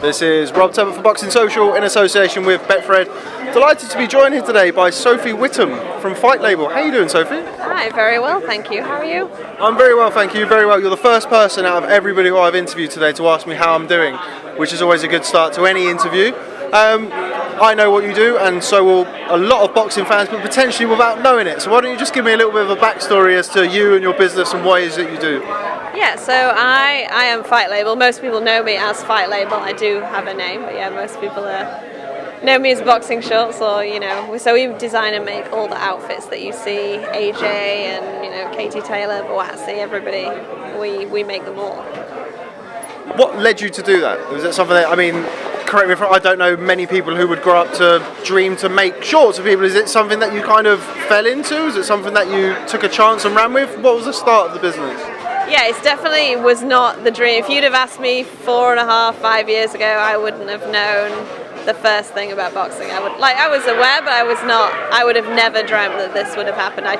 This is Rob Tebber for Boxing Social in association with Betfred. Delighted to be joined here today by Sophie Whittam from Fight Label. How are you doing, Sophie? Hi, very well, thank you. How are you? I'm very well, thank you, very well. You're the first person out of everybody who I've interviewed today to ask me how I'm doing, which is always a good start to any interview. I know what you do, and so will a lot of boxing fans, but potentially without knowing it. So why don't you just give me a little bit of a backstory as to you and your business and what it is that you do? Yeah, so I am Fight Label. Most people know me as Fight Label. I do have a name, but yeah, most people know me as Boxing Shorts, or so we design and make all the outfits that you see. AJ and Katie Taylor, Boazzi, everybody. We make them all. What led you to do that? Was it something that, correct me if I don't know many people who would grow up to dream to make shorts for people. Is it something that you kind of fell into? Is it something that you took a chance and ran with? What was the start of the business? Yeah, it definitely was not the dream. If you'd have asked me 4.5, 5 years ago, I wouldn't have known the first thing about boxing. I was aware, but I would have never dreamt that this would have happened. I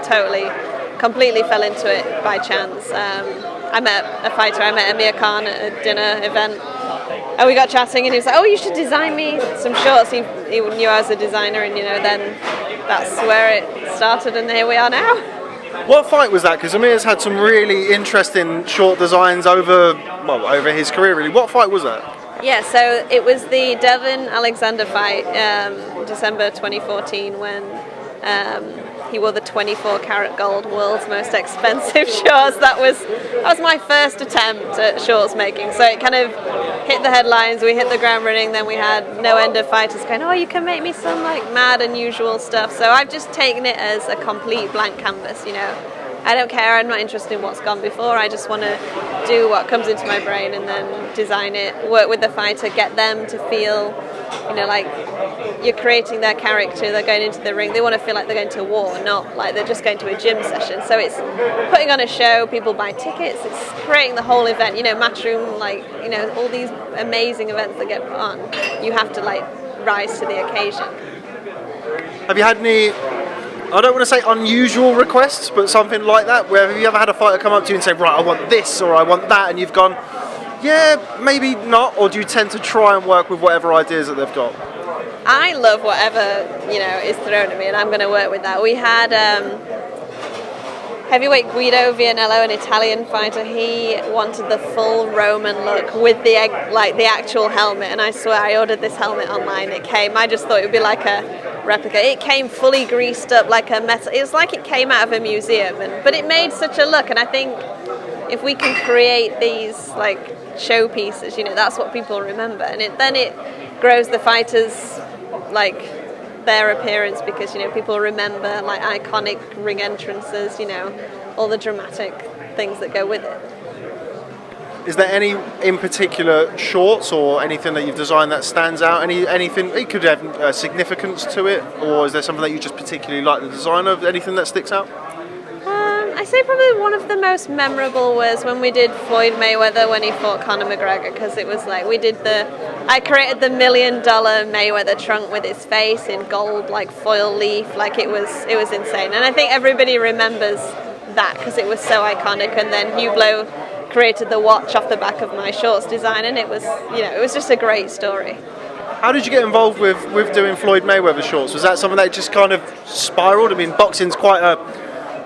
completely fell into it by chance. I met a fighter. I met Amir Khan at a dinner event, and we got chatting, and he was like, "Oh, you should design me some shorts." He knew I was a designer, and then that's where it started, and here we are now. What fight was that? Because Amir's had some really interesting short designs over his career, really. What fight was that? Yeah, so it was the Devin Alexander fight, December 2014, when he wore the 24 karat gold, world's most expensive shorts. That was my first attempt at shorts making. So it kind of hit the headlines. We hit the ground running. Then we had no end of fighters going, "Oh, you can make me some mad, unusual stuff." So I've just taken it as a complete blank canvas. I don't care. I'm not interested in what's gone before. I just want to do what comes into my brain and then design it. Work with the fighter, get them to feel, like you're creating their character. They're going into the ring. They want to feel like they're going to war, not like they're just going to a gym session. So it's putting on a show. People buy tickets. It's creating the whole event. Matchroom, all these amazing events that get put on. You have to rise to the occasion. Have you had any, I don't want to say unusual requests, but something like that? Where have you ever had a fighter come up to you and say, "Right, I want this," or "I want that," and you've gone, "Yeah, maybe not," or do you tend to try and work with whatever ideas that they've got? I love whatever is thrown at me, and I'm going to work with that. We had heavyweight Guido Vianello, an Italian fighter. He wanted the full Roman look with the actual helmet, and I swear I ordered this helmet online. It came. I just thought it would be like a replica. It came fully greased up like a metal. It was like it came out of a museum, but it made such a look. And I think if we can create these showpieces, that's what people remember, and then it grows the fighters their appearance, because people remember iconic ring entrances, all the dramatic things that go with it. Is there any in particular shorts or anything that you've designed that stands out? Anything it could have significance to it, or is there something that you just particularly like the design of? Anything that sticks out? I say probably one of the most memorable was when we did Floyd Mayweather when he fought Conor McGregor, because it was I created the $1 million Mayweather trunk with his face in gold foil leaf. It was insane, and I think everybody remembers that because it was so iconic. And then Hugh Blow created the watch off the back of my shorts design, and it was just a great story. How did you get involved with doing Floyd Mayweather shorts? Was that something that just kind of spiraled? Boxing's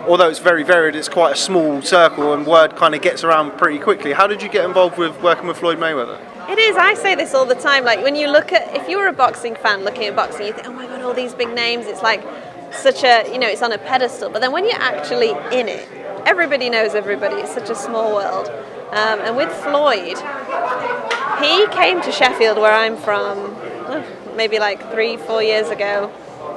although it's very varied, it's quite a small circle, and word kind of gets around pretty quickly. How did you get involved with working with Floyd Mayweather? It is. I say this all the time. When you look at, if you were a boxing fan looking at boxing, you think, "Oh my God, all these big names." It's such a, it's on a pedestal. But then when you're actually in it, everybody knows everybody. It's such a small world. And with Floyd, he came to Sheffield, where I'm from, maybe 3-4 years ago.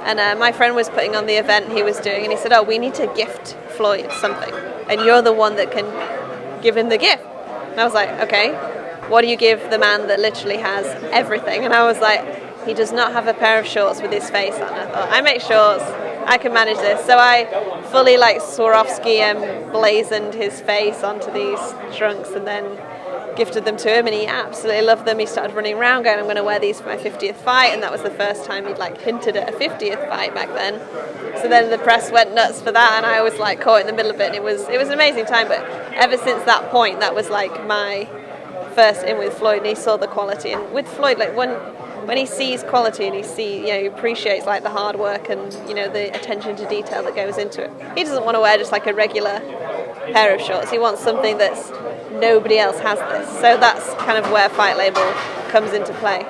And my friend was putting on the event he was doing, and he said, "Oh, we need to gift Floyd something, and you're the one that can give him the gift." And I was like, "Okay, what do you give the man that literally has everything?" And I was like, "He does not have a pair of shorts with his face on." I thought, I make shorts, I can manage this. So I fully Swarovski and blazoned his face onto these trunks, and then gifted them to him, and he absolutely loved them. He started running around going, "I'm going to wear these for my 50th fight," and that was the first time he'd hinted at a 50th fight back then. So then the press went nuts for that, and I was caught in the middle of it, and it was an amazing time. But ever since that point, that was my first in with Floyd and he saw the quality. And with Floyd, like when he sees quality and he appreciates like the hard work and the attention to detail that goes into it. He doesn't want to wear just like a regular pair of shorts. He wants something that's nobody else has this. So that's kind of where Fight Label comes into play.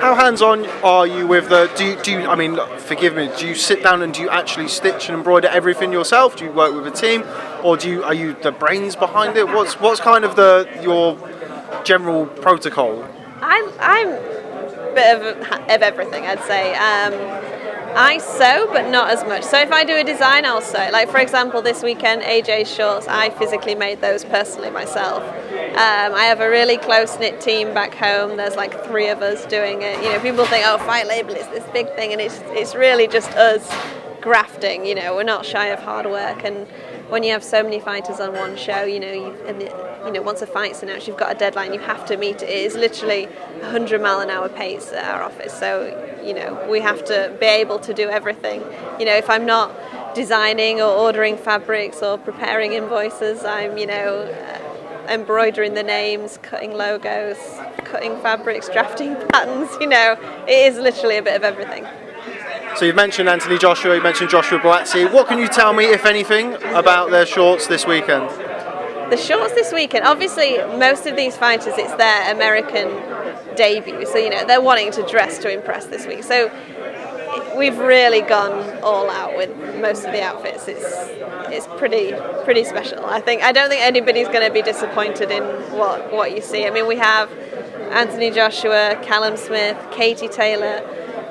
How hands-on are you with the? Do you? I mean, forgive me. Do you sit down and do you actually stitch and embroider everything yourself? Do you work with a team, or are you the brains behind it? What's kind of your general protocol? I'm a bit of everything, I'd say. I sew, but not as much. So if I do a design, I'll sew. Like for example, this weekend, AJ's shorts, I physically made those personally myself. I have a really close-knit team back home. There's like 3 of us doing it. People think, oh, Fight Label is this big thing, and it's really just us grafting. We're not shy of hard work, and when you have so many fighters on one show, once a fight's announced, you've got a deadline, you have to meet it. It is literally 100-mile-an-hour pace at our office, so we have to be able to do everything. If I'm not designing or ordering fabrics or preparing invoices, I'm embroidering the names, cutting logos, cutting fabrics, drafting patterns. It is literally a bit of everything. So you've mentioned Anthony Joshua, you mentioned Joshua Buatsi. What can you tell me, if anything, about their shorts this weekend? The shorts this weekend, obviously most of these fighters, it's their American debut, so they're wanting to dress to impress this week. So we've really gone all out with most of the outfits. It's pretty special. I don't think anybody's going to be disappointed in what you see. I mean, we have Anthony Joshua, Callum Smith, Katie Taylor,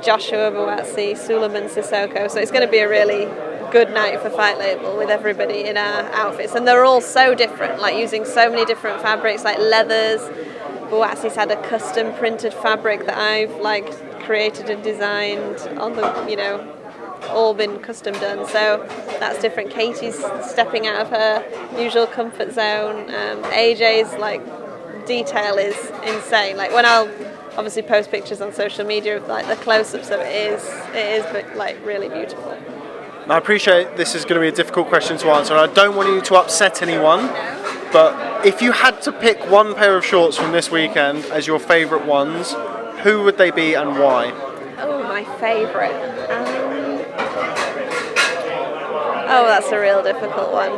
Joshua Buatsi, Suleiman Sissoko. So it's going to be a really good night for Fight Label with everybody in our outfits, and they're all so different, like using so many different fabrics, like leathers. Buatsi's had a custom printed fabric that I've created and designed on the all been custom done, so that's different. Katie's stepping out of her usual comfort zone. AJ's detail is insane. When I'll obviously post pictures on social media of the close-ups of it is really beautiful. I appreciate this is going to be a difficult question to answer, and I don't want you to upset anyone, but if you had to pick one pair of shorts from this weekend as your favourite ones, who would they be and why? Oh, my favourite. That's a real difficult one.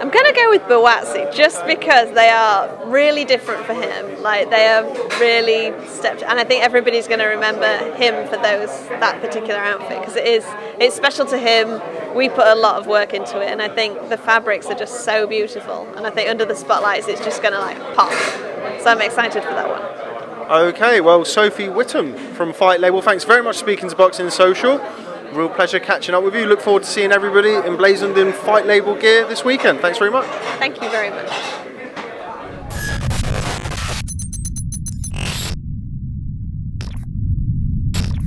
I'm going to go with Buatsi just because they are really different for him. They have really stepped, and I think everybody's going to remember him for that particular outfit because it's special to him. We put a lot of work into it, and I think the fabrics are just so beautiful. And I think under the spotlights, it's just going to pop. So I'm excited for that one. Okay, well, Sophie Whittam from Fight Label, thanks very much for speaking to Boxing Social. Real pleasure catching up with you. Look forward to seeing everybody emblazoned in Fight Label gear this weekend. Thanks very much. Thank you very much.